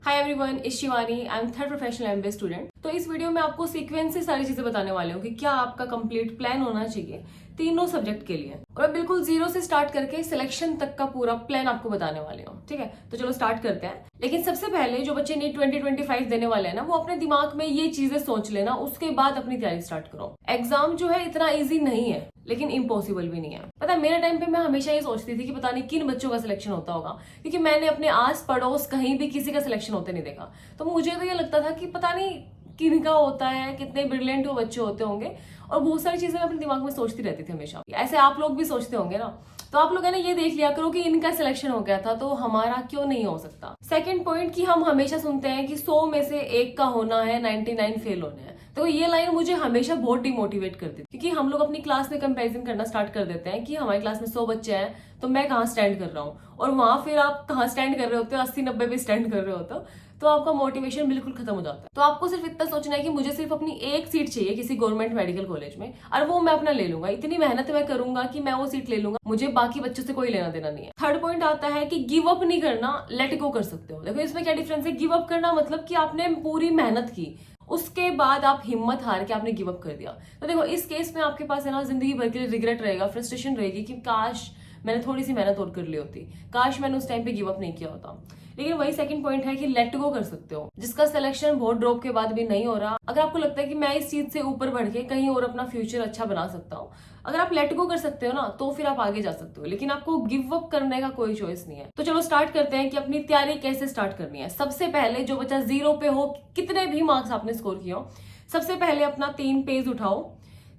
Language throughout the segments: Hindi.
हाय एवरीवन, इस Shivani. I am third professional MBA student. तो इस वीडियो में आपको सीक्वेंस से सारी चीजें बताने वाले हूँ कि क्या आपका कंप्लीट प्लान होना चाहिए तीनों सब्जेक्ट के लिए, और मैं बिल्कुल जीरो से स्टार्ट करके सिलेक्शन तक का पूरा प्लान आपको बताने वाले हूँ। ठीक है, तो चलो स्टार्ट करते हैं। लेकिन सबसे पहले जो बच्चे नीट 2025 देने वाले हैं ना, वो अपने दिमाग में ये चीजें सोच लेना, उसके बाद अपनी तैयारी स्टार्ट करो। एग्जाम जो है इतना ईजी नहीं है, लेकिन इम्पॉसिबल भी नहीं है। पता है, मेरे टाइम पे मैं हमेशा ये सोचती थी कि पता नहीं किन बच्चों का सिलेक्शन होता होगा, क्योंकि मैंने अपने आस पड़ोस कहीं भी किसी का सिलेक्शन होते नहीं देखा। तो मुझे तो ये लगता था कि पता नहीं किनका होता है, कितने ब्रिलियंट वो बच्चे होते होंगे, और बहुत सारी चीजें मैं अपने दिमाग में सोचती रहती थी हमेशा। ऐसे आप लोग भी सोचते होंगे ना, तो आप लोग है ना ये देख लिया करो कि इनका सिलेक्शन हो गया था, तो हमारा क्यों नहीं हो सकता। सेकंड पॉइंट कि हम हमेशा सुनते हैं कि 100 में से एक का होना है, 99 फेल होने हैं। तो ये लाइन मुझे हमेशा बहुत डिमोटिवेट करती थी, क्योंकि हम लोग अपनी क्लास में कंपैरिजन करना स्टार्ट कर देते हैं कि हमारी क्लास में 100 बच्चे हैं तो मैं कहाँ स्टैंड कर रहा हूँ, और वहां फिर आप कहाँ स्टैंड कर रहे होते हो, 80-90 पे स्टैंड कर रहे होते हो, तो आपका मोटिवेशन बिल्कुल खत्म हो जाता है। तो आपको सिर्फ इतना सोचना है कि मुझे सिर्फ अपनी एक सीट चाहिए किसी गवर्नमेंट मेडिकल कॉलेज में, और वो मैं अपना ले लूंगा। इतनी मेहनत मैं करूंगा कि मैं वो सीट ले लूंगा, मुझे बाकी बच्चों से कोई लेना देना नहीं है। थर्ड पॉइंट आता है कि गिव अप नहीं करना, लेट गो कर सकते हो। देखो इसमें क्या डिफरेंस है। गिव अप करना मतलब कि आपने पूरी मेहनत की, उसके बाद आप हिम्मत हार के आपने गिव अप कर दिया। तो देखो इस केस में आपके पास है ना जिंदगी भर के लिए रिग्रेट रहेगा, फ्रस्ट्रेशन रहेगी कि काश मैंने थोड़ी सी मेहनत और कर ली होती, काश मैंने उस टाइम पे गिव अप नहीं किया होता। लेकिन वही सेकंड पॉइंट है कि लेट गो कर सकते हो। जिसका सिलेक्शन बहुत ड्रॉप के बाद भी नहीं हो रहा, अगर आपको लगता है कि मैं इस चीज से ऊपर बढ़ के कहीं और अपना फ्यूचर अच्छा बना सकता हूँ, अगर आप लेट गो कर सकते हो ना, तो फिर आप आगे जा सकते हो। लेकिन आपको गिव अप करने का कोई चॉइस नहीं है। तो चलो स्टार्ट करते हैं कि अपनी तैयारी कैसे स्टार्ट करनी है। सबसे पहले जो बच्चा जीरो पे हो, कितने भी मार्क्स आपने स्कोर किया हो, सबसे पहले अपना 3 पेज उठाओ,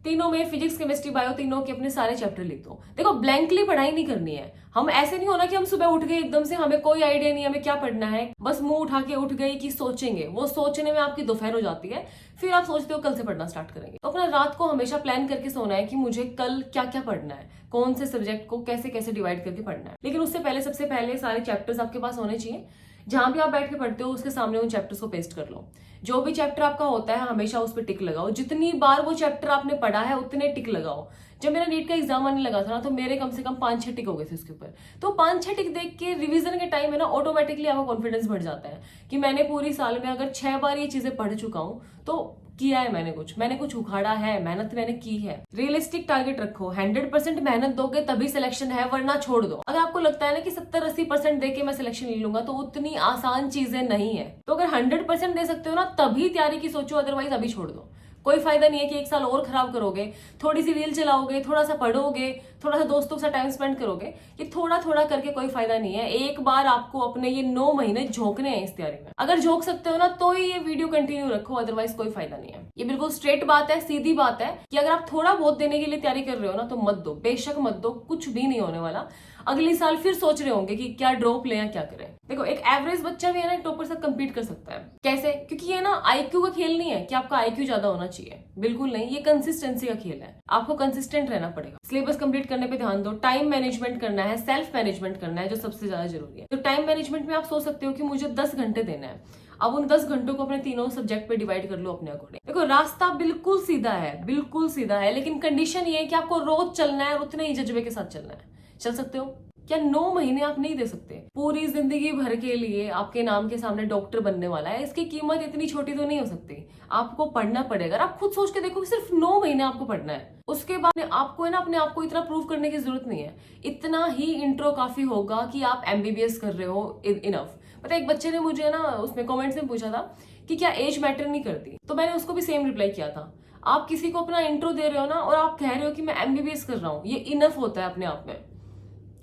तीनों में फिजिक्स केमिस्ट्री बायो तीनों के अपने सारे चैप्टर लिख दो। देखो ब्लैंकली पढ़ाई नहीं करनी है। हम ऐसे नहीं होना कि हम सुबह उठ गए एकदम से, हमें कोई आइडिया नहीं हमें क्या पढ़ना है, बस मुंह उठा के उठ गए कि सोचेंगे। वो सोचने में आपकी दोपहर हो जाती है, फिर आप सोचते हो कल से पढ़ना स्टार्ट करेंगे। तो अपना रात को हमेशा प्लान करके सोना है कि मुझे कल क्या क्या पढ़ना है, कौन से सब्जेक्ट को कैसे कैसे डिवाइड करके पढ़ना है। लेकिन उससे पहले सबसे पहले सारे चैप्टर्स आपके पास होने चाहिए। जहां भी आप बैठ के पढ़ते हो उसके सामने उन चैप्टर्स को पेस्ट कर लो। जो भी चैप्टर आपका होता है हमेशा उस पर टिक लगाओ। जितनी बार वो चैप्टर आपने पढ़ा है उतने टिक लगाओ। जब मेरा नीट का एग्जाम आने लगा था ना, तो मेरे कम से कम 5-6 टिक हो गए थे उसके ऊपर। तो 5-6 टिक देख के रिवीजन के टाइम है ना, ऑटोमेटिकली आपका कॉन्फिडेंस बढ़ जाता है कि मैंने पूरी साल में अगर 6 बार ये चीजें पढ़ चुका हूं तो किया है, मैंने कुछ उखाड़ा है, मेहनत मैंने की है। रियलिस्टिक टारगेट रखो, 100% मेहनत दोगे तभी सिलेक्शन है, वरना छोड़ दो। अगर आपको लगता है ना कि 70-80% देके मैं सिलेक्शन ले लूंगा, तो उतनी आसान चीजें नहीं है। तो अगर 100% दे सकते हो ना, तभी तैयारी की सोचो, अदरवाइज अभी छोड़ दो। कोई फायदा नहीं है कि एक साल और खराब करोगे, थोड़ी सी रील चलाओगे, थोड़ा सा पढ़ोगे, थोड़ा सा दोस्तों के साथ टाइम स्पेंड करोगे, ये थोड़ा थोड़ा करके कोई फायदा नहीं है। एक बार आपको अपने ये 9 महीने झोंकने हैं इस तैयारी में। अगर झोंक सकते हो ना, तो ही ये वीडियो कंटिन्यू रखो, अदरवाइज कोई फायदा नहीं है। ये बिल्कुल स्ट्रेट बात है, सीधी बात है कि अगर आप थोड़ा बहुत देने के लिए तैयारी कर रहे हो ना, तो मत दो, बेशक मत दो, कुछ भी नहीं होने वाला। अगले साल फिर सोच रहे होंगे कि क्या ड्रॉप ले या क्या करें। देखो एक एवरेज बच्चा भी है ना टॉपर से कम्पीट कर सकता है। कैसे? क्योंकि ये ना आईक्यू का खेल नहीं है कि आपका आईक्यू ज्यादा होना चाहिए, बिल्कुल नहीं। ये कंसिस्टेंसी का खेल है, आपको कंसिस्टेंट रहना पड़ेगा। सिलेबस कंप्लीट करने पे ध्यान दो, टाइम मैनेजमेंट करना है, सेल्फ मैनेजमेंट करना है, जो सबसे ज्यादा जरूरी है। तो टाइम मैनेजमेंट में आप सोच सकते हो कि मुझे 10 घंटे देना है। अब उन 10 घंटों को अपने तीनों सब्जेक्ट पे डिवाइड कर लो अपने अकॉर्डिंग। देखो रास्ता बिल्कुल सीधा है, बिल्कुल सीधा है, लेकिन कंडीशन ये है कि आपको रोज चलना है और उतने ही जज्बे के साथ चलना है। चल सकते हो? क्या 9 महीने आप नहीं दे सकते? पूरी जिंदगी भर के लिए आपके नाम के सामने डॉक्टर बनने वाला है, इसकी कीमत इतनी छोटी तो नहीं हो सकती। आपको पढ़ना पड़ेगा। आप खुद सोच के देखो कि सिर्फ 9 महीने आपको पढ़ना है, उसके बाद आपको है ना अपने आप को इतना प्रूव करने की जरूरत नहीं है। इतना ही इंट्रो काफी होगा कि आप एमबीबीएस कर रहे हो, इनफ। पता एक बच्चे ने मुझे ना उसमें कमेंट्स में पूछा था कि क्या एज मैटर नहीं करती, तो मैंने उसको भी सेम रिप्लाई किया था। आप किसी को अपना इंट्रो दे रहे हो ना, और आप कह रहे हो कि मैं एमबीबीएस कर रहा हूँ, ये इनफ होता है अपने आप में।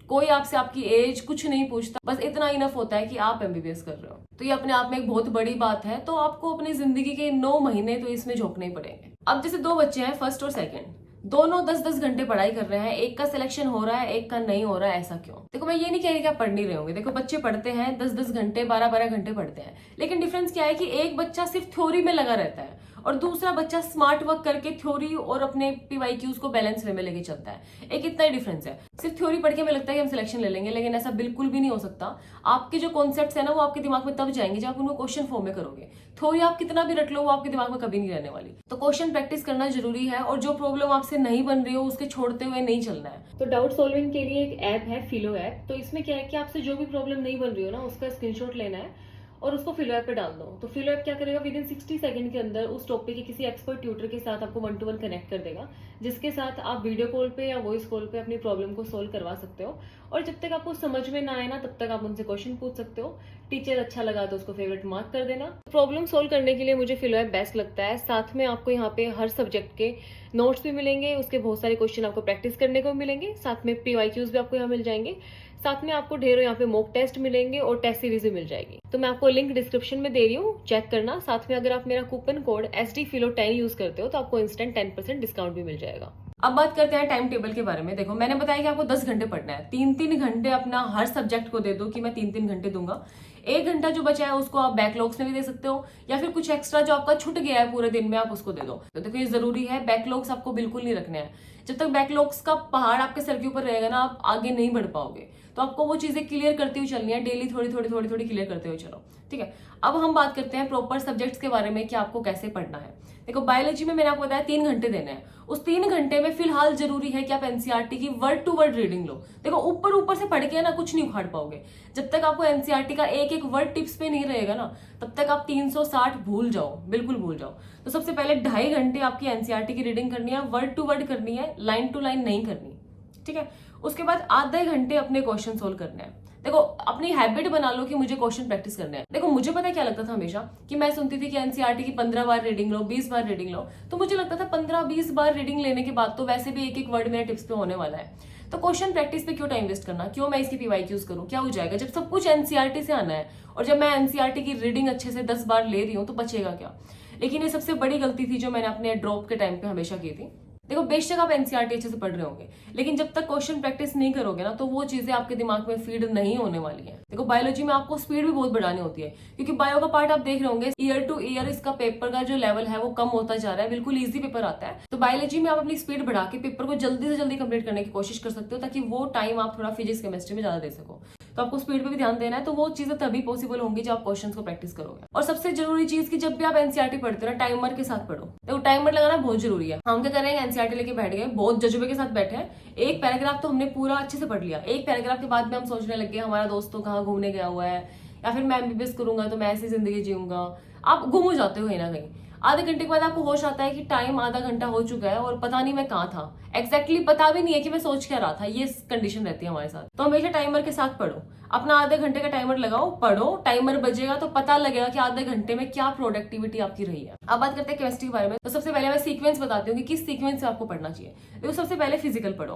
कोई आपसे आपकी एज कुछ नहीं पूछता, बस इतना इनफ होता है कि आप एमबीबीएस कर रहे हो। तो ये अपने आप में एक बहुत बड़ी बात है। तो आपको अपनी जिंदगी के 9 महीने तो इसमें झोंकने ही पड़ेंगे। अब जैसे 2 बच्चे हैं, फर्स्ट और सेकंड, दोनों 10-10 घंटे पढ़ाई कर रहे हैं, एक का सिलेक्शन हो रहा है, एक का नहीं हो रहा है। ऐसा क्यों? देखो मैं ये नहीं कह रही कि आप पढ़ नहीं रहे होंगे। देखो बच्चे पढ़ते हैं, 10-10 घंटे, 12-12 घंटे पढ़ते हैं, लेकिन डिफरेंस क्या है कि एक बच्चा सिर्फ थ्योरी में लगा रहता है और दूसरा बच्चा स्मार्ट वर्क करके थ्योरी और अपने पीवाईक्यूज को बैलेंस वे में लेके चलता है। एक इतना ही डिफरेंस है। सिर्फ थ्योरी पढ़ के हमें लगता है कि हम सिलेक्शन ले लेंगे, लेकिन ऐसा बिल्कुल भी नहीं हो सकता। आपके जो कॉन्सेप्ट्स है ना, वो आपके दिमाग में तब जाएंगे जब आप उनको क्वेश्चन फॉर्म में करोगे। थ्योरी आप कितना भी रट लो, वो आपके दिमाग में कभी नहीं रहने वाली। तो क्वेश्चन प्रैक्टिस करना जरूरी है, और जो प्रॉब्लम आपसे नहीं बन रही हो उसके छोड़ते हुए नहीं चलना है। तो डाउट सॉल्विंग के लिए एक ऐप है, फिलो ऐप। तो इसमें क्या है कि आपसे जो भी प्रॉब्लम नहीं बन रही हो ना, उसका स्क्रीनशॉट लेना है और उसको फिलो ऐप पे डाल दो। तो फिलो ऐप क्या करेगा, विद इन 60 सेकंड के अंदर उस टॉपिक के किसी एक्सपर्ट ट्यूटर के साथ आपको 1 to 1 कनेक्ट कर देगा, जिसके साथ आप वीडियो कॉल पे या वॉइस कॉल पे अपनी प्रॉब्लम को सोल्व करवा सकते हो। और जब तक आपको समझ में ना आए ना, तब तक आप उनसे क्वेश्चन पूछ सकते हो। टीचर अच्छा लगा तो उसको फेवरेट मार्क कर देना। प्रॉब्लम सोल्व करने के लिए मुझे फिलो ऐप बेस्ट लगता है। साथ में आपको यहाँ पे हर सब्जेक्ट के नोट्स भी मिलेंगे, उसके बहुत सारे क्वेश्चन आपको प्रैक्टिस करने को मिलेंगे, साथ में PYQs भी आपको यहाँ मिल जाएंगे, साथ में आपको ढेरों यहाँ पे मॉक टेस्ट मिलेंगे और टेस्ट सीरीज भी मिल जाएगी। तो मैं आपको लिंक डिस्क्रिप्शन में दे रही हूँ, चेक करना। साथ में अगर आप मेरा कूपन कोड SDPhilo10 यूज करते हो तो आपको इंस्टेंट 10% डिस्काउंट भी मिल जाएगा। अब बात करते हैं टाइम टेबल के बारे में। देखो, मैंने बताया कि आपको 10 घंटे पढ़ना है। 3-3 घंटे अपना हर सब्जेक्ट को दे दो कि मैं 3-3 घंटे दूंगा। 1 घंटा जो बचा है उसको आप बैकलॉग्स में भी दे सकते हो, या फिर कुछ एक्स्ट्रा जो आपका छूट गया है पूरे दिन में आप उसको दे दो। तो देखो, ये जरूरी है, बैकलॉग्स आपको बिल्कुल नहीं रखने हैं। जब तक बैकलॉग्स का पहाड़ आपके सर के ऊपर रहेगा ना, आप आगे नहीं बढ़ पाओगे। तो आपको वो चीजें क्लियर करती हुई चलनी है, डेली थोड़ी थोड़ी क्लियर करते हुए चलो, ठीक है। अब हम बात करते हैं प्रॉपर सब्जेक्ट्स के बारे में कि आपको कैसे पढ़ना है। देखो, बायोलॉजी में मैंने आपको बताया 3 घंटे देने हैं। उस 3 घंटे में फिलहाल जरूरी है कि आप एनसीईआरटी की वर्ड टू वर्ड रीडिंग लो। देखो, ऊपर से पढ़ के ना कुछ नहीं उखाड़ पाओगे। जब तक आपको एनसीईआरटी का एक एक वर्ड टिप्स पे नहीं रहेगा ना, तब तक आप 360 भूल जाओ, बिल्कुल भूल जाओ। तो सबसे पहले 2.5 घंटे आपकी एनसीईआरटी की रीडिंग करनी है, वर्ड टू वर्ड करनी है, लाइन टू लाइन नहीं करनी, ठीक है। उसके बाद आधे घंटे अपने क्वेश्चन सोल्व करने हैं। देखो, अपनी हैबिट बना लो कि मुझे क्वेश्चन प्रैक्टिस करने हैं। देखो, मुझे पता है क्या लगता था हमेशा कि मैं सुनती थी कि एनसीईआरटी की 15 बार रीडिंग लो, 20 बार रीडिंग लो। तो मुझे लगता था 15-20 बार रीडिंग लेने के बाद तो वैसे भी एक एक वर्ड मेरे टिप्स पे होने वाला है, तो क्वेश्चन प्रैक्टिस पे क्यों टाइम वेस्ट करना, क्यों मैं इसकी PYQs करूं, क्या हो जाएगा। जब सब कुछ एनसीईआरटी से आना है और जब मैं एनसीईआरटी की रीडिंग अच्छे से 10 बार ले रही हूँ तो बचेगा क्या। लेकिन ये सबसे बड़ी गलती थी जो मैंने अपने ड्रॉप के टाइम पे हमेशा की थी। देखो, बेशक आप एनसीईआरटी अच्छे से पढ़ रहे होंगे, लेकिन जब तक क्वेश्चन प्रैक्टिस नहीं करोगे ना, तो वो चीजें आपके दिमाग में फीड नहीं होने वाली है। देखो, बायोलॉजी में आपको स्पीड भी बहुत बढ़ानी होती है, क्योंकि बायो का पार्ट आप देख रहे होंगे, ईयर टू ईयर इसका पेपर का जो लेवल है वो कम होता जा रहा है, बिल्कुल ईजी पेपर आता है। तो बायोलॉजी में आप अपनी स्पीड बढ़ा के पेपर को जल्दी से जल्दी कंप्लीट करने की कोशिश कर सकते हो, ताकि वो टाइम आप थोड़ा फिजिक्स केमिस्ट्री में ज्यादा दे सको। तो आपको स्पीड पे भी ध्यान देना है। तो वो चीजें तभी पॉसिबल होंगी जब आप क्वेश्चंस को प्रैक्टिस करोगे। और सबसे जरूरी चीज कि जब भी आप एनसीईआरटी पढ़ते हो ना, टाइमर के साथ पढ़ो। देखो, टाइमर लगाना बहुत जरूरी है। हम क्या करेंगे, एनसीईआरटी लेके बैठ गए, बहुत जज्बे के साथ बैठे हैं, एक पैराग्राफ तो हमने पूरा अच्छे से पढ़ लिया। एक पैराग्राफ के बाद में हम सोचने लग गए हमारा दोस्त तो कहाँ घूमने गया हुआ है, या फिर मैं MBBS करूंगा तो मैं ऐसी जिंदगी जीऊंगा। आप गुम हो जाते हो कहीं ना कहीं। आधे घंटे के बाद आपको होश आता है कि टाइम आधा घंटा हो चुका है और पता नहीं मैं कहाँ था, एग्जैक्टली पता भी नहीं है कि मैं सोच क्या रहा था। ये कंडीशन रहती है हमारे साथ। तो हमेशा टाइमर के साथ पढ़ो, अपना आधे घंटे का टाइमर लगाओ, पढ़ो, टाइमर बजेगा तो पता लगेगा कि आधे घंटे में क्या प्रोडक्टिविटी आपकी रही है। अब बात करते हैं केमिस्ट्री के बारे में। तो सबसे पहले मैं सीक्वेंस बताती हूँ कि किस सीक्वेंस से आपको पढ़ना चाहिए। देखो, सबसे पहले फिजिकल पढ़ो,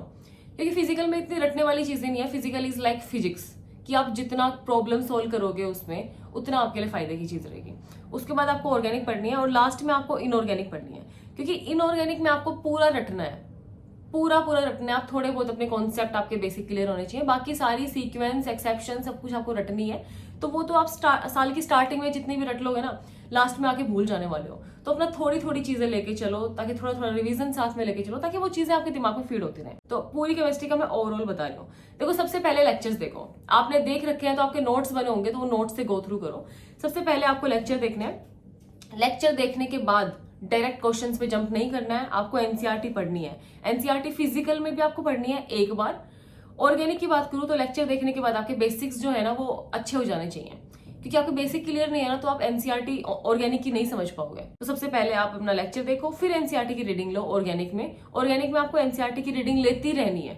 क्योंकि फिजिकल में इतनी रटने वाली चीजें नहीं है। फिजिकल इज लाइक फिजिक्स, कि आप जितना प्रॉब्लम सोल्व करोगे उसमें उतना आपके लिए फायदे की चीज रहेगी। उसके बाद आपको ऑर्गेनिक पढ़नी है और लास्ट में आपको इनऑर्गेनिक पढ़नी है, क्योंकि इनऑर्गेनिक में आपको पूरा रटना है, पूरा रटना है। आप थोड़े बहुत अपने कॉन्सेप्ट आपके बेसिक क्लियर होने चाहिए, बाकी सारी सीक्वेंस एक्सेप्शन सब कुछ आपको रटनी है। तो वो तो आप साल की स्टार्टिंग में जितनी भी रट लोगे ना, लास्ट में आके भूल जाने वाले हो। तो अपना थोड़ी चीजें लेके चलो, ताकि थोड़ा रिवीजन साथ में लेके चलो, ताकि वो चीजें आपके दिमाग में फीड होती रहे। तो पूरी केमिस्ट्री का मैं ओवरऑल बता रही हूँ। देखो, सबसे पहले लेक्चर्स देखो, आपने देख रखे हैं तो आपके नोट्स बने होंगे, तो वो नोट्स से गो थ्रू करो। सबसे पहले आपको लेक्चर देखने हैं। लेक्चर देखने के बाद डायरेक्ट क्वेश्चंस पे जंप नहीं करना है, आपको एनसीईआरटी पढ़नी है। एनसीईआरटी फिजिकल में भी आपको पढ़नी है एक बार। ऑर्गेनिक की बात करूं तो लेक्चर देखने के बाद आपके बेसिक्स जो है ना वो अच्छे हो जाने चाहिए, क्योंकि आपके बेसिक क्लियर नहीं है ना, तो आप एनसीईआरटी ऑर्गेनिक की नहीं समझ पाओगे। तो सबसे पहले आप अपना लेक्चर देखो, फिर एनसीईआरटी की रीडिंग लो ऑर्गेनिक में। ऑर्गेनिक में आपको एनसीईआरटी की रीडिंग लेती रहनी है,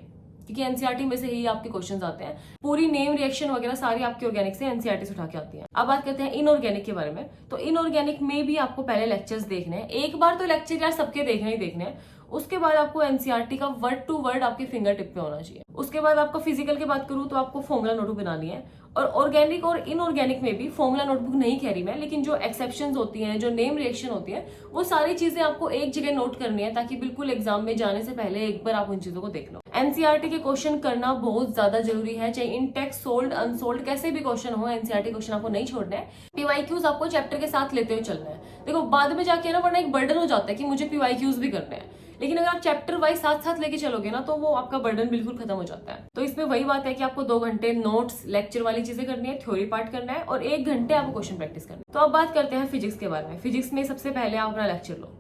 क्योंकि एनसीईआरटी में से ही आपके क्वेश्चंस आते हैं। पूरी नेम रिएक्शन वगैरह सारी आपकी ऑर्गेनिक से एनसीईआरटी से उठा के आती है। अब बात करते हैं इनऑर्गेनिक के बारे में। तो इनऑर्गेनिक में भी आपको पहले लेक्चर्स देखने हैं। एक बार तो लेक्चर यार सबके देखने ही देखने हैं। उसके बाद आपको एनसीईआरटी का वर्ड टू वर्ड आपके फिंगर टिप पे होना चाहिए। उसके बाद आपको फिजिकल की बात करूं तो आपको फॉर्मुला नोटबुक बनानी है। और ऑर्गेनिक और इनऑर्गेनिक में भी फॉर्मुला नोटबुक नहीं कह रही मैं, लेकिन जो एक्सेप्शंस होती हैं, जो नेम रिएक्शन होती है, वो सारी चीजें आपको एक जगह नोट करनी है, ताकि बिल्कुल एग्जाम में जाने से पहले एक बार आप उन चीजों को देख लो। एनसीईआरटी के क्वेश्चन करना बहुत ज्यादा जरूरी है, चाहे इन टेक्स्ट सोल्ड अनसोल्ड कैसे भी क्वेश्चन हो, एनसीईआरटी क्वेश्चन आपको नहीं छोड़ना है। PYQs आपको चैप्टर के साथ लेते हुए चलना है। देखो, बाद में जाके ना वरना एक बर्डन हो जाता है कि मुझे PYQs भी करने हैं, लेकिन अगर आप चैप्टर वाइज साथ साथ लेके चलोगे ना, तो वो आपका बर्डन बिल्कुल खत्म हो जाता है। तो इसमें वही बात है कि आपको 2 घंटे नोट्स लेक्चर वाली चीजें करनी है, थ्योरी पार्ट करना है, और 1 घंटे आपको क्वेश्चन प्रैक्टिस करना है। तो अब बात करते हैं फिजिक्स के बारे में। फिजिक्स में सबसे पहले आप अपना लेक्चर लो।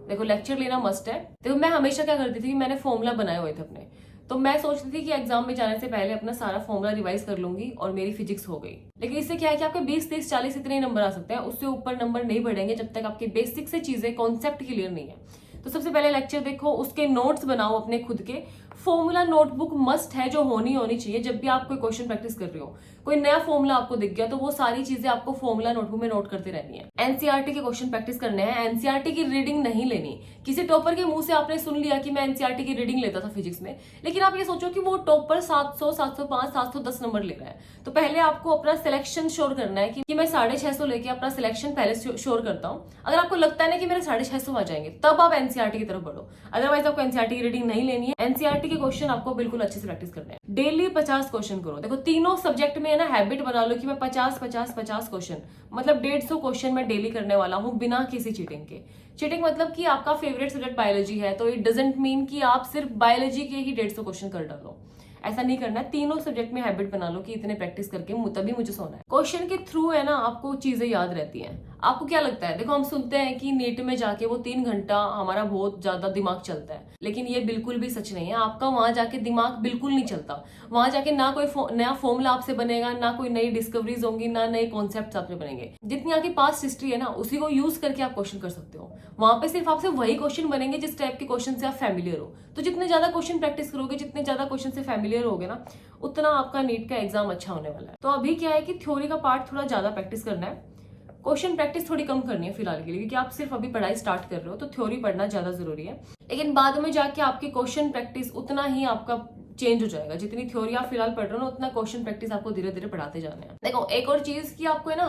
देखो, लेक्चर लेना मस्ट है। देखो, मैं हमेशा क्या करती थी कि मैंने फॉर्मूला बनाए हुए थे अपने, तो मैं सोचती थी कि एग्जाम में जाने से पहले अपना सारा फॉर्मूला रिवाइज कर लूंगी और मेरी फिजिक्स हो गई। लेकिन इससे क्या है कि आपके 20, 30, 40 इतने ही नंबर आ सकते हैं, उससे ऊपर नंबर नहीं बढ़ेंगे जब तक आपके बेसिक से चीजें कॉन्सेप्ट क्लियर नहीं है। तो सबसे पहले लेक्चर देखो, उसके नोट्स बनाओ अपने खुद के। फॉर्मूला नोटबुक मस्ट है, जो होनी चाहिए। जब भी आप कोई क्वेश्चन प्रैक्टिस कर रहे हो, कोई नया फॉर्मूला आपको दिख गया तो वो सारी चीजें आपको फॉर्मूला नोटबुक में नोट करते रहनी है। एनसीईआरटी के क्वेश्चन प्रैक्टिस करने हैं, एनसीईआरटी की रीडिंग नहीं लेनी। किसी टॉपर के मुंह से आपने सुन लिया कि मैं एनसीईआरटी की रीडिंग लेता था फिजिक्स में, लेकिन आप ये सोचो कि वो टॉपर 700, 705, 710 नंबर ले रहा है। तो पहले आपको अपना सिलेक्शन श्योर करना है कि मैं 650 लेके अपना सिलेक्शन पहले श्योर करता हूँ। अगर आपको लगता है ना कि मेरे 650 आ जाएंगे, तब आप एनसीईआरटी की तरफ बढ़ो। अदरवाइज आपको एनसीईआरटी की रीडिंग नहीं लेनी है। एनसीईआरटी के क्वेश्चन आपको बिल्कुल अच्छे से प्रैक्टिस करने हैं। डेली 50 क्वेश्चन करो। देखो तीनों सब्जेक्ट में है ना, हैबिट बना लो कि मैं 50 क्वेश्चन, मतलब 150 क्वेश्चन मैं डेली करने वाला हूँ बिना किसी चीटिंग के। चीटिंग मतलब कि आपका फेवरेट सब्जेक्ट बायोलॉजी है तो इट डजंट मीन कि आप सिर्फ बायोलॉजी के ही 150 क्वेश्चन कर डालो। ऐसा नहीं करना है। तीनों सब्जेक्ट में हैबिट बना लो कि इतने प्रैक्टिस करके तभी मुझे सोना है। क्वेश्चन के थ्रू है ना आपको चीजें याद रहती हैं। आपको क्या लगता है, देखो हम सुनते हैं कि नीट में जाके वो 3 घंटा हमारा बहुत ज्यादा दिमाग चलता है, लेकिन ये बिल्कुल भी सच नहीं है। आपका वहां जाके दिमाग बिल्कुल नहीं चलता। वहां जाके ना कोई नया फॉर्मूला आपसे बनेगा, ना कोई नई डिस्कवरीज होंगी, ना नए कॉन्सेप्ट आपसे बनेंगे। जितनी आपकी पास्ट हिस्ट्री है ना, उसी को यूज करके आप क्वेश्चन कर सकते हो। वहां पे सिर्फ आपसे वही क्वेश्चन बनेंगे जिस टाइप के क्वेश्चन से आप फैमिलियर हो। तो जितने ज्यादा क्वेश्चन प्रैक्टिस करोगे, जितने ज्यादा क्वेश्चन से फैमिलियर होगे ना, उतना आपका नीट का एग्जाम अच्छा होने वाला है। तो अभी क्या है कि थ्योरी का पार्ट थोड़ा ज्यादा प्रैक्टिस करना है, क्वेश्चन प्रैक्टिस थोड़ी कम करनी है फिलहाल के लिए, क्योंकि आप सिर्फ अभी पढ़ाई स्टार्ट कर रहे हो तो थ्योरी पढ़ना ज्यादा जरूरी है। लेकिन बाद में जाके आपकी क्वेश्चन प्रैक्टिस उतना ही आपका चेंज हो जाएगा। जितनी थ्योरी आप फिलहाल पढ़ रहे हो ना, उतना क्वेश्चन प्रैक्टिस आपको धीरे धीरे पढ़ाते जाना है। देखो एक और चीज कि आपको है ना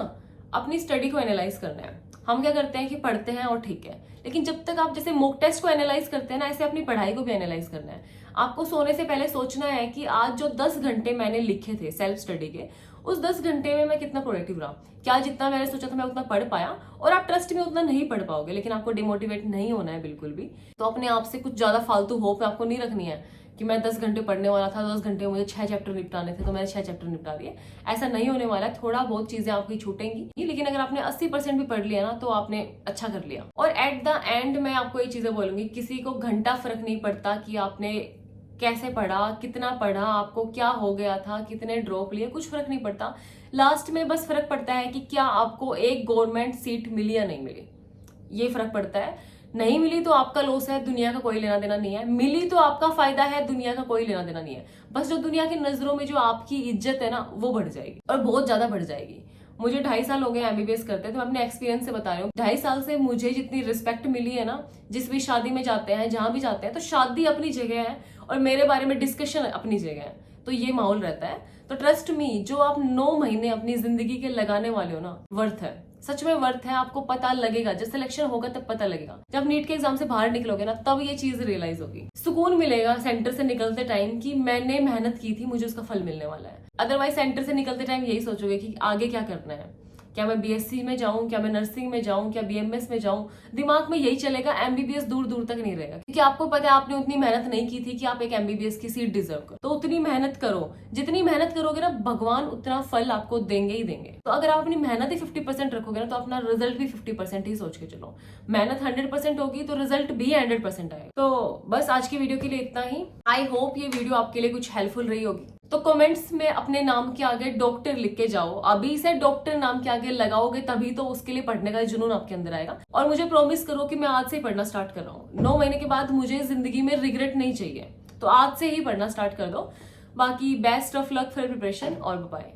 अपनी स्टडी को एनालाइज करना है। हम क्या करते हैं कि पढ़ते हैं और ठीक है, लेकिन जब तक आप जैसे मॉक टेस्ट को एनालाइज करते हैं ना, ऐसे अपनी पढ़ाई को भी एनालाइज करना है। आपको सोने से पहले सोचना है कि आज जो 10 घंटे मैंने लिखे थे सेल्फ स्टडी के, उस 10 घंटे में मैं कितना प्रोडक्टिव रहा, क्या जितना मैंने सोचा था मैं उतना पढ़ पाया। और आप ट्रस्ट में उतना नहीं पढ़ पाओगे, लेकिन आपको डिमोटिवेट नहीं होना है बिल्कुल भी। तो अपने आप से कुछ ज्यादा फालतू होप आपको नहीं रखनी है कि मैं 10 घंटे पढ़ने वाला था, 10 घंटे में मुझे 6 चैप्टर निपटाने थे तो मैंने 6 चैप्टर निपटा दिए। ऐसा नहीं होने वाला है। थोड़ा बहुत चीजें आपकी छूटेंगी, लेकिन अगर आपने 80% भी पढ़ लिया ना तो आपने अच्छा कर लिया। और एट द एंड मैं आपको ये चीजें बोलूंगी, किसी को घंटा फर्क नहीं पड़ता कि आपने कैसे पढ़ा, कितना पढ़ा, आपको क्या हो गया था, कितने ड्रॉप लिए, कुछ फर्क नहीं पड़ता। लास्ट में बस फर्क पड़ता है कि क्या आपको एक गवर्नमेंट सीट मिली या नहीं मिली, ये फर्क पड़ता है। नहीं मिली तो आपका लॉस है, दुनिया का कोई लेना देना नहीं है। मिली तो आपका फायदा है, दुनिया का कोई लेना देना नहीं है। बस जो दुनिया की नजरों में जो आपकी इज्जत है ना, वो बढ़ जाएगी और बहुत ज्यादा बढ़ जाएगी। मुझे 2.5 साल हो गए एमबीबीएस करते, तो मैं अपने एक्सपीरियंस से बता रही हूँ। 2.5 साल से मुझे जितनी रिस्पेक्ट मिली है ना, जिस भी शादी में जाते हैं, जहां भी जाते हैं, तो शादी अपनी जगह है और मेरे बारे में डिस्कशन अपनी जगह है। तो ये माहौल रहता है। तो ट्रस्ट मी, जो आप 9 महीने अपनी जिंदगी के लगाने वाले हो ना, वर्थ है, सच में वर्थ है। आपको पता लगेगा जब सिलेक्शन होगा, तब पता लगेगा। जब नीट के एग्जाम से बाहर निकलोगे ना, तब ये चीज रियलाइज होगी। सुकून मिलेगा सेंटर से निकलते टाइम कि मैंने मेहनत की थी, मुझे उसका फल मिलने वाला है। अदरवाइज सेंटर से निकलते टाइम यही सोचोगे कि आगे क्या करना है, क्या मैं बीएससी में जाऊं, क्या मैं नर्सिंग में जाऊं, क्या बीएमएस में जाऊं। दिमाग में यही चलेगा, एमबीबीएस दूर दूर तक नहीं रहेगा, क्योंकि आपको पता है आपने उतनी मेहनत नहीं की थी कि आप एक एमबीबीएस की सीट डिजर्व करो। तो उतनी मेहनत करो, जितनी मेहनत करोगे ना, भगवान उतना फल आपको देंगे ही देंगे। तो अगर आप अपनी मेहनत ही 50% रखोगे ना, तो अपना रिजल्ट भी 50% ही सोच के चलो। मेहनत 100% होगी तो रिजल्ट भी 100% आएगा। तो बस आज की वीडियो के लिए इतना ही। आई होप ये वीडियो आपके लिए कुछ हेल्पफुल रही होगी। तो कमेंट्स में अपने नाम के आगे डॉक्टर लिख के जाओ। अभी से डॉक्टर नाम के आगे लगाओगे तभी तो उसके लिए पढ़ने का जुनून आपके अंदर आएगा। और मुझे प्रॉमिस करो कि मैं आज से ही पढ़ना स्टार्ट कर रहा हूँ। 9 महीने के बाद मुझे जिंदगी में रिग्रेट नहीं चाहिए, तो आज से ही पढ़ना स्टार्ट कर दो। बाकी best of luck for preparation और बाय।